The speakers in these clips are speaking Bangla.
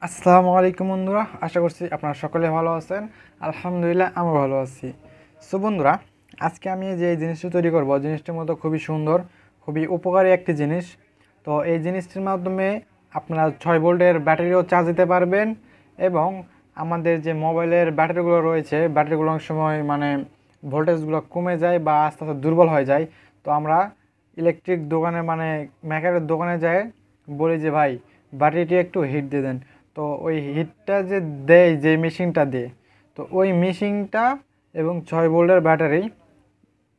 আসসালামু আলাইকুম বন্ধুরা, আশা করছি আপনারা সকলে ভালো আছেন। আলহামদুলিল্লাহ আমি ভালো আছি। সো বন্ধুরা, আজকে আমি যে জিনিসটা তৈরি করব, জিনিসটার মতো খুবই সুন্দর, খুবই উপকারী একটি জিনিস। তো এই জিনিসটির মাধ্যমে আপনারা 6 ভোল্টের ব্যাটারিও চার্জ দিতে পারবেন এবং আমাদের যে মোবাইলের ব্যাটারিগুলো রয়েছে, ব্যাটারিগুলো অনেক সময় ভোল্টেজগুলো কমে যায় বা আস্তে আস্তে দুর্বল হয়ে যায়। তো আমরা ইলেকট্রিক দোকানে মেকারের দোকানে যাই, বলি যে ভাই ব্যাটারিটি একটু হিট দিয়ে দেন। তো ওই হিটটা যে দেয়, যে মেশিনটা দিয়ে, তো ওই মেশিনটা এবং 6 ভোল্টের ব্যাটারি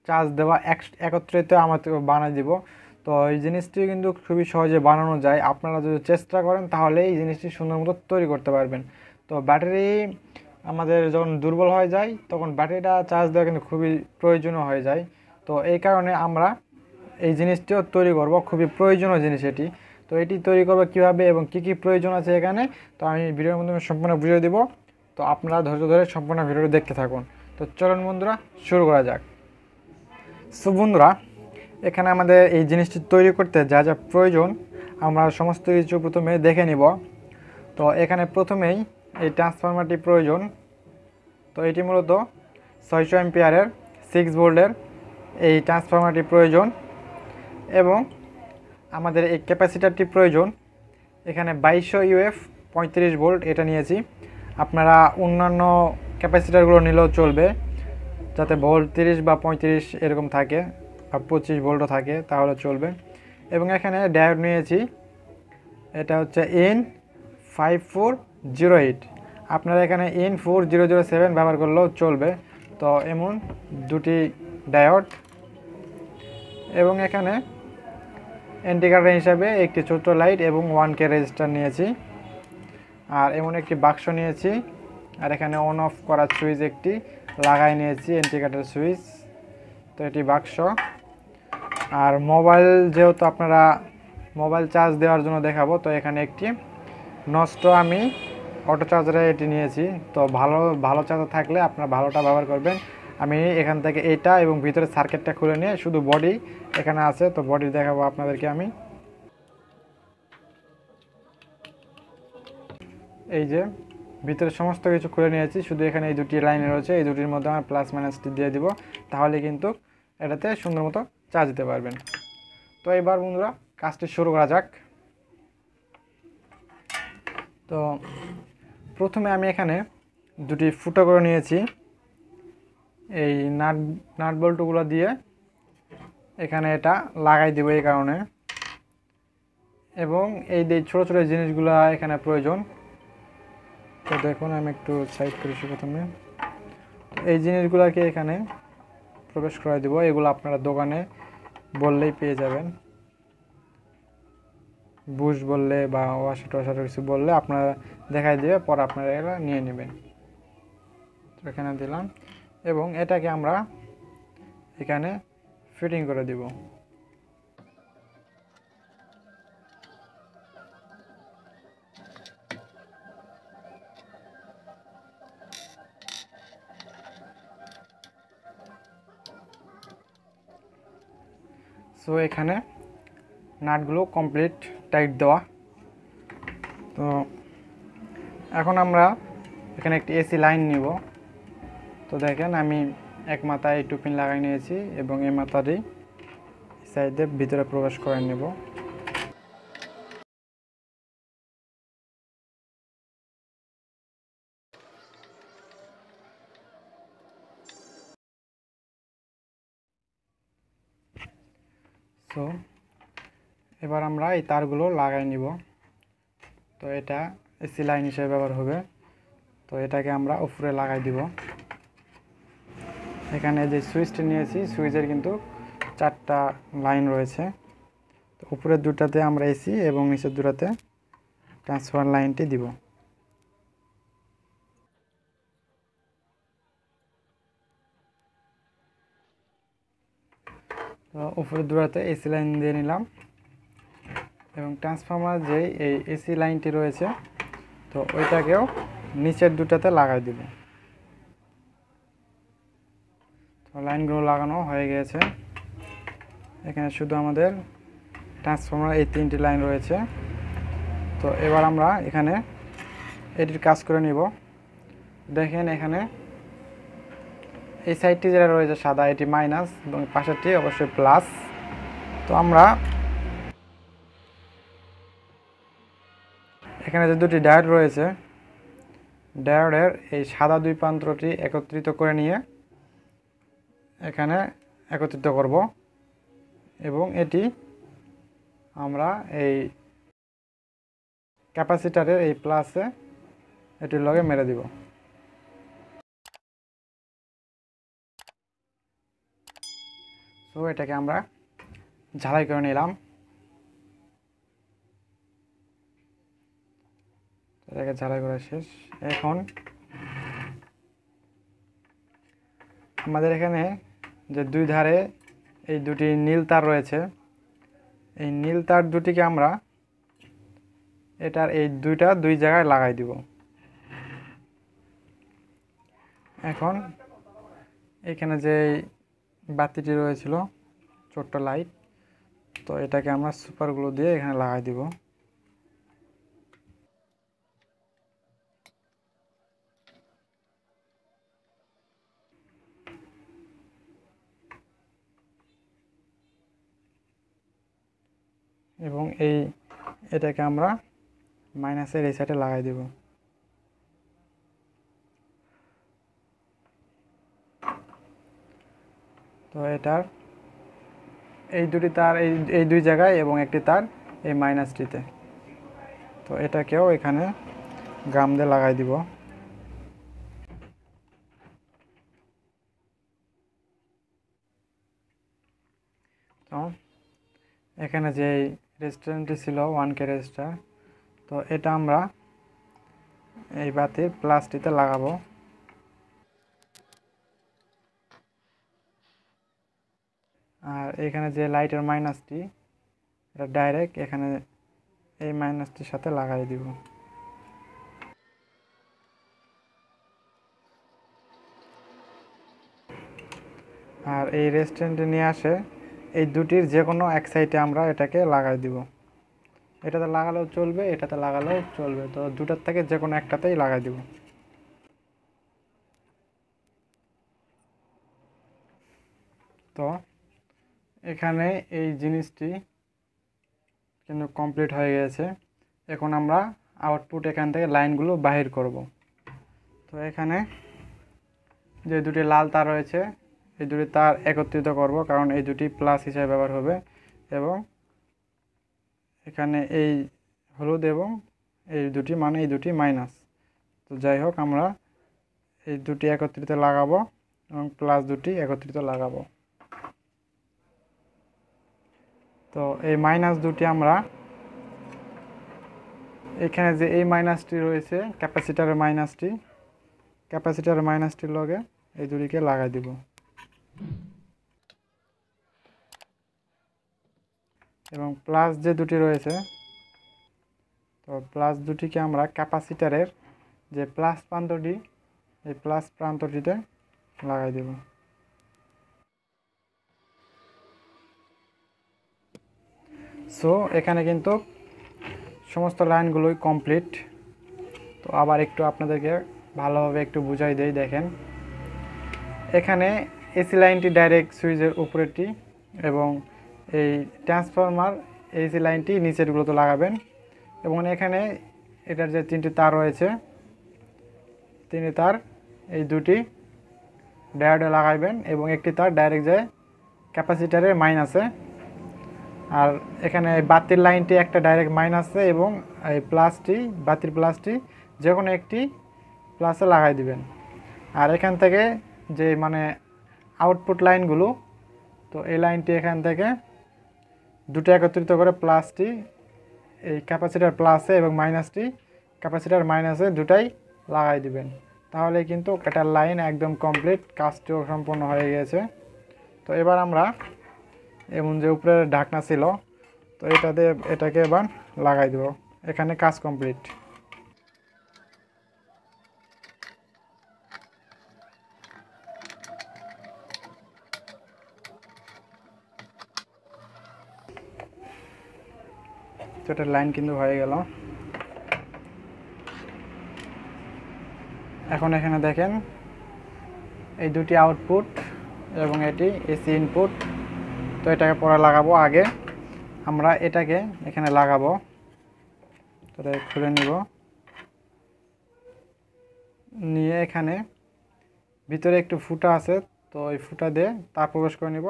চার্জ দেওয়া একত্রিত আমাকে বানিয়ে দিব। তো এই জিনিসটি কিন্তু খুবই সহজে বানানো যায়। আপনারা যদি চেষ্টা করেন তাহলে এই জিনিসটি সুন্দর মতো তৈরি করতে পারবেন। তো ব্যাটারি আমাদের যখন দুর্বল হয়ে যায় তখন ব্যাটারিটা চার্জ দেওয়া কিন্তু খুবই প্রয়োজনীয় হয়ে যায়। তো এই কারণে আমরা এই জিনিসটিও তৈরি করব, খুবই প্রয়োজনীয় জিনিস এটি। তো এটি তৈরি করবো কীভাবে এবং কী কী প্রয়োজন আছে এখানে, তো আমি ভিডিওর মাধ্যমে সম্পূর্ণ বুঝিয়ে দেবো। তো আপনারা ধৈর্য ধরে সম্পূর্ণ ভিডিওটি দেখতে থাকুন। তো চলুন বন্ধুরা, শুরু করা যাক। সো বন্ধুরা, এখানে আমাদের এই জিনিসটি তৈরি করতে যা যা প্রয়োজন আমরা সমস্ত কিছু প্রথমে দেখে নিব। তো এখানে প্রথমেই এই ট্রান্সফরমারটি প্রয়োজন। তো এটি মূলত 600 অ্যাম্পিয়ারের 6 ভোল্টের এই ট্রান্সফরমারটি প্রয়োজন এবং আমাদের এই ক্যাপাসিটারটি প্রয়োজন। এখানে 2200 ইউএফ 35 ভোল্ট এটা নিয়েছি। আপনারা অন্যান্য ক্যাপাসিটারগুলো নিলেও চলবে, যাতে ভোল্ট 30 বা 35 এরকম থাকে বা 25 ভোল্টও থাকে, তাহলে চলবে। এবং এখানে ডায়োড নিয়েছি, এটা হচ্ছে N5408। আপনারা এখানে N4007 ব্যবহার করলেও চলবে। তো এমন দুটি ডায়োড এবং এখানে ইন্ডিকেটর হিসাবে একটি ছোট্ট লাইট এবং 1K রেজিস্টার নিয়েছি। আর এমন একটি বাক্স নিয়েছি, আর এখানে অন অফ করার সুইচ একটি লাগাই নিয়েছি, ইন্ডিকেটর সুইচ। তো এটি বাক্স। আর মোবাইল, যেহেতু আপনারা মোবাইল চার্জ দেওয়ার জন্য দেখাবো, তো এখানে একটি নষ্ট আমি অটো চার্জারে এটি নিয়েছি। তো ভালো চার্জার থাকলে আপনারা ভালোটা ব্যবহার করবেন। আমি এখান থেকে এটা এবং ভিতরে সার্কিটটা খুলে নিয়ে শুধু বডি এখানে আছে, তো বডি দেখাবো আপনাদেরকে আমি। এই যে ভিতরে সমস্ত কিছু খুলে নিয়েছি, শুধু এখানে এই দুটি লাইন রয়েছে, এই দুটির মধ্যে আমার প্লাস মাইনাসটি দিয়ে দিব, তাহলে কিন্তু এটাতে সুন্দর মতো চার্জ দিতে পারবেন। তো এবার বন্ধুরা, কাজটি শুরু করা যাক। তো প্রথমে আমি এখানে দুটি ফুটো করে নিয়েছি এই নাট বল্টুগুলো দিয়ে, এখানে এটা লাগাই দিব এই কারণে। এবং এই যে ছোটো ছোটো জিনিসগুলো এখানে প্রয়োজন। তো দেখুন, আমি একটু সাইড করেছি প্রথমে। এই জিনিসগুলোকে এখানে প্রবেশ করাই দেবো। এগুলো আপনারা দোকানে বললেই পেয়ে যাবেন, বুশ বললে বা ওয়াশার কিছু বললে আপনারা দেখাই দেবে, পর আপনারা এগুলো নিয়ে নেবেন। তো এখানে দিলাম এবং এটাকে আমরা এখানে ফিটিং করে দিব। সো এখানে নাটগুলো কমপ্লিট টাইট দেওয়া। তো এখন আমরা এখানে একটি এসি লাইন নিব। তো দেখেন, আমি এক মাথায় টু পিন লাগাই নিয়েছি এবং এই মাথাটি সাইডে ভিতরে প্রবেশ করে নেব। সো এবার আমরা এই তারগুলো লাগাই নিব। তো এটা এসি লাইন হিসেবে ব্যবহার হবে। তো এটাকে আমরা উপরে লাগাই দিব। এখানে যে সুইচটি নিয়েছি, সুইচের কিন্তু 4টা লাইন রয়েছে। তো উপরের দুটাতে আমরা এসি এবং নিচের দুটাতে ট্রান্সফার লাইনটি দিব। তো উপরের দুটাতে এসি লাইন দিয়ে নিলাম এবং ট্রান্সফর্মার যে এই এসি লাইনটি রয়েছে, তো ওইটাকেও নিচের দুটাতে লাগাই দিব। তো লাইনগুলো লাগানো হয়ে গেছে। এখানে শুধু আমাদের ট্রান্সফর্মার এই 3টি লাইন রয়েছে। তো এবার আমরা এখানে এটির কাজ করে নিব। দেখেন এখানে এই সাইডটি যেটা রয়েছে সাদা, এটি মাইনাস এবং পাশেরটি অবশ্যই প্লাস। তো আমরা এখানে যে দুটি ডায়োড রয়েছে, ডায়োডের এই সাদা দুই প্রান্তটি একত্রিত করে নিয়ে এখানে একত্রিত করব এবং এটি আমরা এই ক্যাপাসিটারের এই প্লাসে এটির লগে মেরে দিব। তো এটাকে আমরা ঝালাই করে নিলাম। এটাকে ঝালাই করা শেষ। এখন আমাদের এখানে যে দুই ধারে এই দুটি নীল তার রয়েছে, এই নীল তার দুটিকে আমরা এটার এই দুই জায়গায় লাগাই দিব। এখন এখানে যে বাতিটি রয়েছিল ছোট্ট লাইট, তো এটাকে আমরা সুপার গ্লু দিয়ে এখানে লাগাই দিব। এবং এটাকে আমরা মাইনাসের এই সাইডে লাগাই দিব। তো এটার এই দুটি তার এই দুই জায়গায় এবং একটি তার এই মাইনাসটিতে, তো এটাকেও এখানে গাম দিয়ে লাগাই দিব। তো এখানে যে রেজিস্ট্যান্সটি ছিল 1K রেজিস্টার, তো এটা আমরা এই বাতির প্লাসটিতে লাগাবো। আর এখানে যে লাইটের মাইনাসটি, এটা ডাইরেক্ট এখানে এই মাইনাসটির সাথে লাগাই দিব। আর এই রেজিস্ট্যান্সটি নিয়ে আসে এই দুটির যে কোনো এক সাইডে আমরা এটাকে লাগাই দিব। এটাতে লাগালেও চলবে, এটাতে লাগালেও চলবে, তো দুটার থেকে যে কোনো একটাতেই লাগাই দিব। তো এখানে এই জিনিসটি কিন্তু কমপ্লিট হয়ে গেছে। এখন আমরা আউটপুট এখান থেকে লাইনগুলো বাহির করব। তো এখানে যে দুটি লাল তার রয়েছে, এই দুটি তার একত্রিত করব, কারণ এই দুটি প্লাস হিসাবে ব্যবহার হবে, এবং এখানে এই হলুদ এবং এই দুটি মানে এই দুটি মাইনাস। তো যাই হোক, আমরা এই দুটি একত্রিত লাগাবো এবং প্লাস দুটি একত্রিত লাগাবো। তো এই মাইনাস দুটি আমরা এখানে যে এই মাইনাসটি রয়েছে ক্যাপাসিটারের মাইনাসটির লগে এই দুটিকে লাগাই দিব। এবং প্লাস যে দুটি রয়েছে, তো প্লাস দুটিকে আমরা ক্যাপাসিটারের যে প্লাস প্রান্তটি, এই প্লাস প্রান্তটিতে লাগাই দেব। সো এখানে কিন্তু সমস্ত লাইনগুলোই কমপ্লিট। তো আবার একটু আপনাদেরকে ভালোভাবে একটু বুঝাই দেই। দেখেন এখানে এসি লাইনটি ডাইরেক্ট সুইচের উপরেরটি, এবং এই ট্রান্সফরমার এসি লাইনটি নিচেরগুলোতে লাগাবেন। এবং এখানে এটার যে তিনটি তার রয়েছে, তিনটি তার এই দুটি ডায়োডে লাগাইবেন এবং একটি তার ডাইরেক্ট যায় ক্যাপাসিটারের মাইনাসে। আর এখানে বাতির লাইনটি একটা ডাইরেক্ট মাইনাসে এবং এই প্লাসটি, বাতির প্লাসটি যে কোনো একটি প্লাসে লাগাই দিবেন। আর এখান থেকে যে মানে আউটপুট লাইনগুলো, তো এই লাইনটি এখান থেকে দুটো একত্রিত করে প্লাসটি এই ক্যাপাসিটার প্লাসে এবং মাইনাসটি ক্যাপাসিটার মাইনাসে দুটাই লাগাই দিবেন। তাহলে কিন্তু এটার লাইন একদম কমপ্লিট, কাজটিও সম্পূর্ণ হয়ে গেছে। তো এবার আমরা এমন যে উপরের ঢাকনা ছিল, তো এটাকে এবার লাগাই দেব। এখানে কাজ কমপ্লিট। তো এটার লাইন কিন্তু হয়ে গেল। এখন এখানে দেখেন এই দুটি আউটপুট এবং এটি এসি ইনপুট। তো এটাকে পরে লাগাবো, আগে আমরা এটাকে এখানে লাগাবো। তো খুলে নিব, নিয়ে এখানে ভিতরে একটু ফুটা আছে, তো এই ফুটা দিয়ে তার প্রবেশ করে নিব।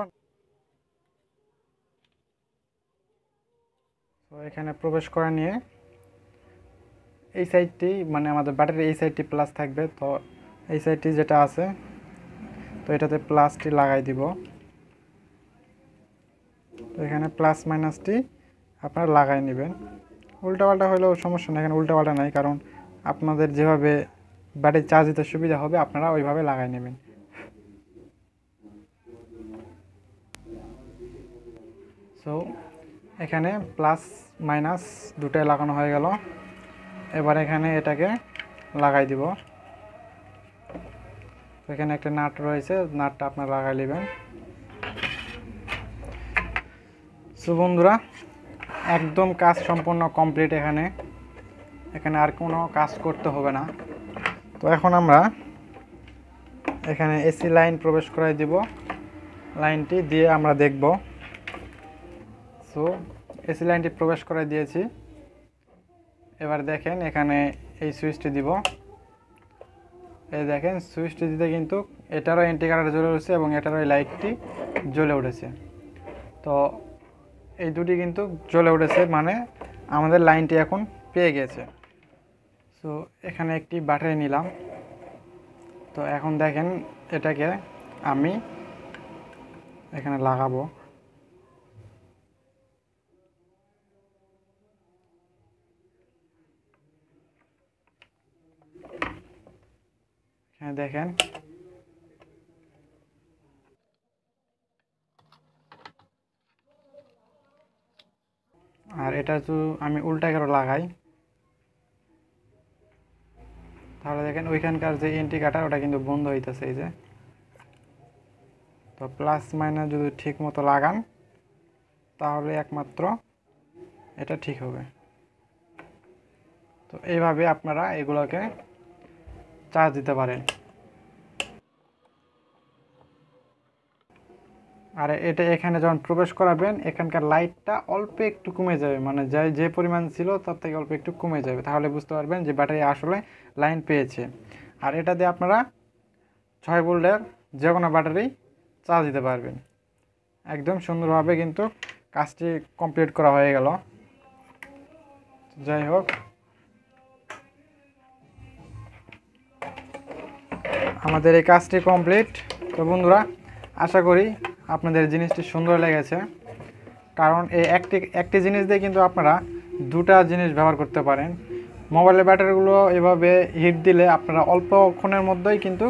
তো এখানে প্রবেশ করে নিয়ে এই সাইডটি মানে আমাদের ব্যাটারি এই সাইডটি প্লাস থাকবে, তো এই সাইডটি যেটা আছে তো এটাতে প্লাসটি লাগাই দিব। তো এখানে প্লাস মাইনাসটি আপনারা লাগাই নেবেন। উল্টাপাল্টা হলেও সমস্যা নেই, এখানে উল্টাপাল্টা নাই, কারণ আপনাদের যেভাবে ব্যাটারি চার্জ দিতে সুবিধা হবে আপনারা ওইভাবে লাগাই নেবেন। সো এখানে প্লাস মাইনাস দুটাই লাগানো হয়ে গেল। এবার এখানে এটাকে লাগাই দিব। তো এখানে একটা নাট রয়েছে, নাটটা আপনারা লাগাই নেবেন। সো বন্ধুরা, একদম কাজ সম্পূর্ণ কমপ্লিট। এখানে আর কোনো কাজ করতে হবে না। তো এখন আমরা এখানে এসি লাইন প্রবেশ করাই দিব, লাইনটি দিয়ে আমরা দেখব। সো এসি লাইনটি প্রবেশ করে দিয়েছি। এবার দেখেন এখানে এই সুইচটি দিব। এই দেখেন সুইচটি দিতে কিন্তু এটারও ইন্ডিকেটর জ্বলে উঠেছে এবং এটারও এই লাইটটি জ্বলে উঠেছে। তো এই দুটি কিন্তু জ্বলে উঠেছে, মানে আমাদের লাইনটি এখন পেয়ে গেছে। সো এখানে একটি ব্যাটারি নিলাম। তো এখন দেখেন এটাকে আমি এখানে লাগাবো। এখানে দেখেন আর এটা যদি আমি উল্টা করে লাগাই তাহলে দেখেন ওইখানকার যে ইন্ডিকেটর ওটা কিন্তু বন্ধ হইতেছে, এই যে। তো প্লাস মাইনাস যদি ঠিক মতো লাগান তাহলে একমাত্র এটা ঠিক হবে। তো এইভাবে আপনারা এগুলোকে চার্জ দিতে পারেন। আর এটা এখানে যখন প্রবেশ করাবেন এখানকার লাইটটা অল্প একটু কমে যাবে, মানে যে পরিমাণ ছিল তার থেকে অল্প একটু কমে যাবে, তাহলে বুঝতে পারবেন যে ব্যাটারি আসলে লাইন পেয়েছে। আর এটা দিয়ে আপনারা 6 ভোল্টের যে কোনো ব্যাটারি চার্জ দিতে পারবেন। একদম সুন্দরভাবে কিন্তু কাজটি কমপ্লিট করা হয়ে গেল। যাই হোক, আমাদের এই কাজটি কমপ্লিট। তো বন্ধুরা, আশা করি আপনাদের জিনিসটি সুন্দর লেগেছে, কারণ এই একটি জিনিস দিয়ে কিন্তু আপনারা দুটা জিনিস ব্যবহার করতে পারেন। মোবাইলের ব্যাটারিগুলো এভাবে হিট দিলে আপনারা অল্পক্ষণের মধ্যেই কিন্তু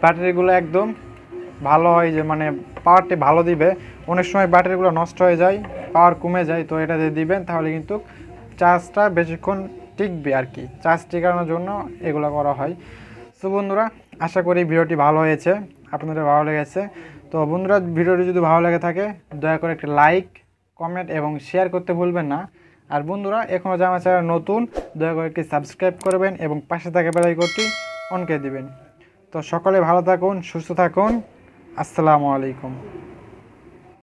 ব্যাটারিগুলো একদম ভালো হয়, যে মানে পাওয়ারটি ভালো দিবে। অনেক সময় ব্যাটারিগুলো নষ্ট হয়ে যায়, পাওয়ার কমে যায়, তো এটা দিয়ে দিবেন তাহলে কিন্তু চার্জটা বেশিক্ষণ টিকবে আর কি। চার্জ টিকানোর জন্য এগুলো করা হয়। তো বন্ধুরা, আশা করি ভিডিওটি ভালো হয়েছে, আপনাদের ভালো লেগেছে। তো বন্ধুরা, ভিডিওটি যদি ভালো লেগে থাকে দয়া করে একটা লাইক, কমেন্ট এবং শেয়ার করতে ভুলবেন না। আর বন্ধুরা, এখনও যারা আমার চ্যানেল নতুন দয়া করে একটি সাবস্ক্রাইব করবেন এবং পাশে থাকা বেল আইকনটি অন করে দিবেন। তো সকলে ভালো থাকুন, সুস্থ থাকুন। আসসালামু আলাইকুম।